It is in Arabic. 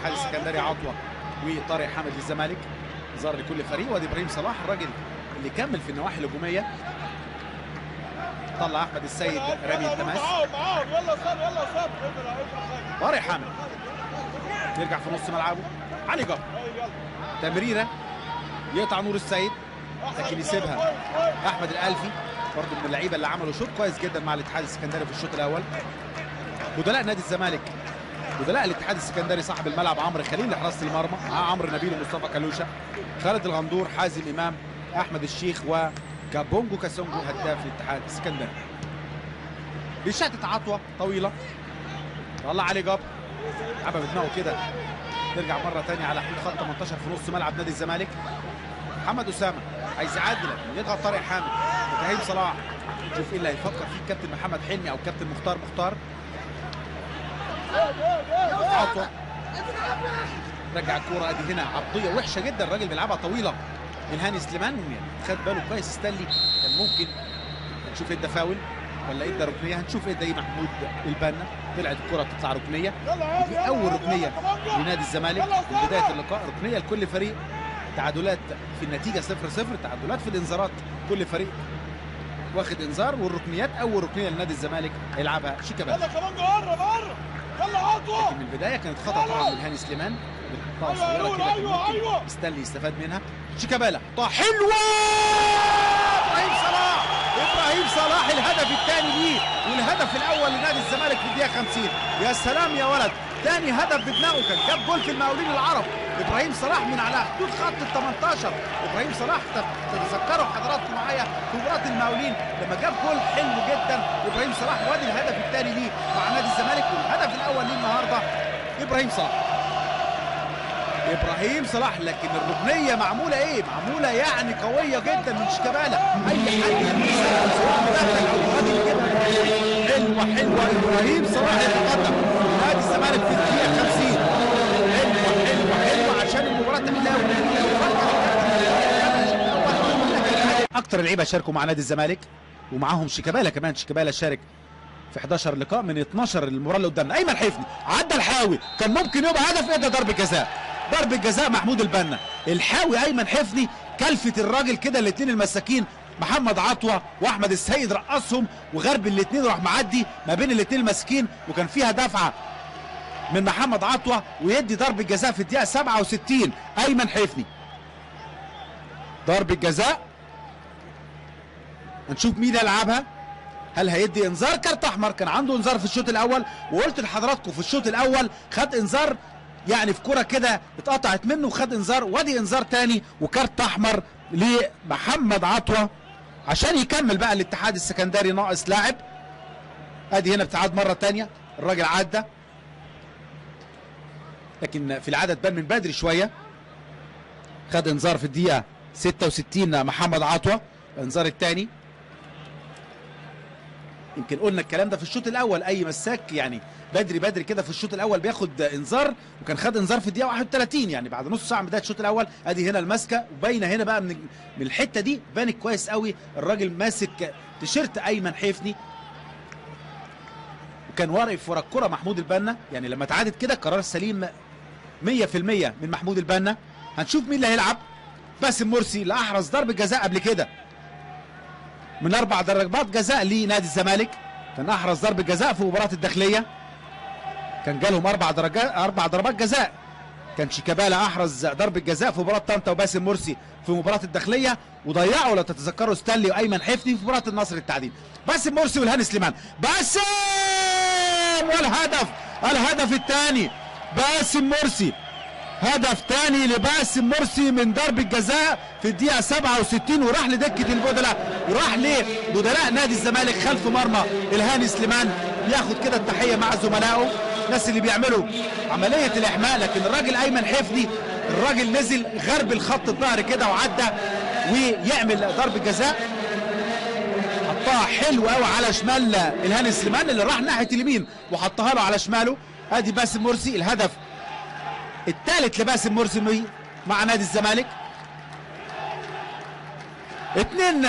الاتحاد السكندري عطوه وطارق حامد للزمالك. ظهر لكل فريق، وادي ابراهيم صلاح الراجل اللي كمل في النواحي الهجوميه. طلع احمد السيد رامي التماس. طارق حامد يرجع في نص ملعبه. علي جبر تمريره يقطع نور السيد لكن يسيبها احمد الالفي، برضه من اللعيبه اللي عملوا شوط كويس جدا مع الاتحاد السكندري في الشوط الاول. بدلاء نادي الزمالك، بدلاء الاتحاد السكندري صاحب الملعب عمرو خليل لحراسه المرمى، مع عمرو نبيل ومصطفى كالوشا، خالد الغندور، حازم امام، احمد الشيخ وكابونجو كاسونجو هداف الاتحاد السكندري. بشتت عطوه طويله، طلع علي جبر لعبها بدماغه كده، نرجع مره ثانيه على حدود خط 18 في نص ملعب نادي الزمالك. محمد اسامه عايز يعدل يضغط طارق حامد، ابراهيم صلاح شوف ايه اللي هيفكر فيه الكابتن محمد حلمي او الكابتن مختار. عطوه رجع الكوره، ادي هنا عرضيه وحشه جدا، الراجل بيلعبها طويله من هاني سليمان، خد باله كويس ستانلي كان ممكن نشوف ادى فاول ولا ادى ركنيه، هنشوف ادى محمود البنا. طلعت الكره بتطلع ركنيه، دي اول ركنيه لنادي الزمالك من بدايه اللقاء، ركنيه لكل فريق. تعادلات في النتيجه 0-0، تعادلات في الانذارات كل فريق واخد انذار، والركنيات اول ركنيه لنادي الزمالك هيلعبها شيكابالا. يلا كمان قرب قرب، يلا عطوه. لكن من البدايه كانت خطا طبعا من هاني سليمان، ايوه ستانلي يستفاد منها. شيكابالا طا حلوه، ابراهيم صلاح، ابراهيم صلاح الهدف الثاني ليه والهدف الاول لنادي الزمالك في الدقيقه 50. يا سلام يا ولد، ثاني هدف بدماغه، كان جاب جول في المقاولين العرب ابراهيم صلاح من على حدود خط ال 18. ابراهيم صلاح تتذكروا حضراتكم معايا في مباراه المقاولين لما جاب جول حلو جدا ابراهيم صلاح، وادي الهدف الثاني ليه مع نادي الزمالك، والهدف الاول ليه النهارده ابراهيم صلاح. ابراهيم صلاح لكن الركنيه معموله ايه؟ معموله يعني قويه جدا من شيكابالا، اي حد حلوه ابراهيم صلاح يتقدم نادي الزمالك في الدقيقه 50. حلوه عشان المباراه تحلاوي. اكتر لعيبه شاركوا مع نادي الزمالك ومعاهم شيكابالا كمان، شيكابالا شارك في 11 لقاء من 12 المباراه اللي قدامنا. ايمن حفني عدى الحاوي، كان ممكن يبقى هدف، ادى ضربه جزاء، ضربه جزاء محمود البنا. الحاوي ايمن حفني كلفت الراجل كده، الاثنين المساكين محمد عطوه واحمد السيد رقصهم وغرب الاثنين وراح معدي ما بين الاثنين المساكين، وكان فيها دفعه من محمد عطوه ويدي ضربه جزاء في الدقيقه 67. ايمن حفني ضربه جزاء، هنشوف مين هيلعبها. هل هيدي انذار؟ كارت احمر، كان عنده انذار في الشوط الاول، وقلت لحضراتكم في الشوط الاول خد انذار يعني في كرة كده اتقطعت منه وخد انذار، وادي انذار تاني وكارت احمر لمحمد عطوه عشان يكمل بقى الاتحاد السكندري ناقص لاعب. ادي هنا ابتعاد مره تانيه، الراجل عدى لكن في العدد بان من بدري شويه. خد انذار في الدقيقه 66 محمد عطوه، الانذار الثاني. يمكن قلنا الكلام ده في الشوط الاول، اي مساك يعني بدري كده في الشوط الاول بياخد انذار، وكان خد انذار في الدقيقه 31 يعني بعد نص ساعه من بدايه الشوط الاول. ادي هنا الماسكه وباينه هنا بقى من الحته دي بانت كويس قوي، الراجل ماسك تيشيرت ايمن حفني وكان واقف ورا الكره محمود البنا، يعني لما اتعادت كده قرار سليم 100% من محمود البنا. هنشوف مين اللي هيلعب. باسم مرسي اللي احرز ضربه جزاء قبل كده من 4 ضربات جزاء لنادي الزمالك، كان احرز ضربه جزاء في مباراه الداخليه، كان جالهم 4 ضربات جزاء. كان شيكابالا احرز ضربه جزاء في مباراه طنطا وباسم مرسي في مباراه الداخليه، وضيعوا لو تتذكروا ستانلي وايمن حفني في مباراه النصر التعدين. باسم مرسي والهاني سليمان، باسم الهدف الثاني باسم مرسي، هدف ثاني لباسم مرسي من ضربه جزاء في الدقيقه 67، وراح لدكه البدلاء، وراح لبدلاء نادي الزمالك خلف مرمى الهاني سليمان ياخد كده التحيه مع زملائه الناس اللي بيعملوا عمليه الاحماء. لكن الراجل ايمن حفني الراجل نزل غرب الخط الظهر كده وعدى ويعمل ضربه جزاء، حطها حلو قوي على شمال الهاني سليمان اللي راح ناحيه اليمين وحطها له على شماله. ادي باسم مرسي الهدف الثالث لباسم مرسي مع نادي الزمالك. 2